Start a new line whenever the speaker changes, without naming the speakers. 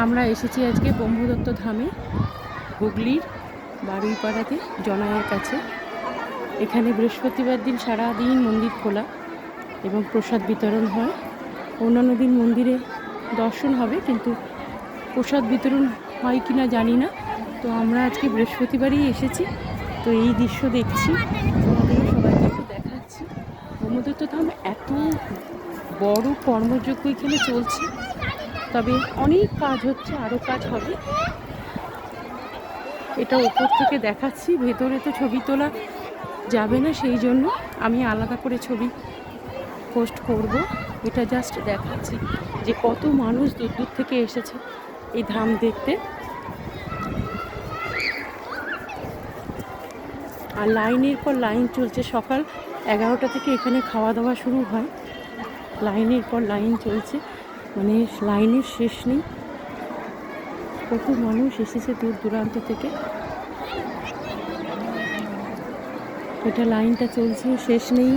আমরা এসেছি আজকে ব্রহ্মদত্ত ধামে, হুগলির বারুইপাড়াতে জনায়ের কাছে। এখানে বৃহস্পতিবার দিন সারাদিন মন্দির খোলা এবং প্রসাদ বিতরণ হয়। অন্যান্য দিন মন্দিরে দর্শন হবে, কিন্তু প্রসাদ বিতরণ হয় কি না জানি না। তো আমরা আজকে বৃহস্পতিবারই এসেছি, তো এই দৃশ্য দেখছি, তোমাদেরও সবাইকে একটু দেখাচ্ছি। ব্রহ্মদত্ত ধাম এত বড় কর্মযজ্ঞ এখানে চলছে, তবে অনেক কাজ হচ্ছে, আরও কাজ হবে। এটা ওপর থেকে দেখাচ্ছি, ভেতরে তো ছবি তোলা যাবে না, সেই জন্য আমি আলাদা করে ছবি পোস্ট করব। এটা জাস্ট দেখাচ্ছি যে কত মানুষ দূর দূর থেকে এসেছে এই ধাম দেখতে। আর লাইনের পর লাইন চলছে, সকাল 11টা থেকে এখানে খাওয়া দাওয়া শুরু হয়। লাইনের পর লাইন চলছে, মানে লাইনের শেষ নেই। কত মানুষ এসেছে দূর দূরান্ত থেকে। এটা লাইনটা চলছে, শেষ নেই।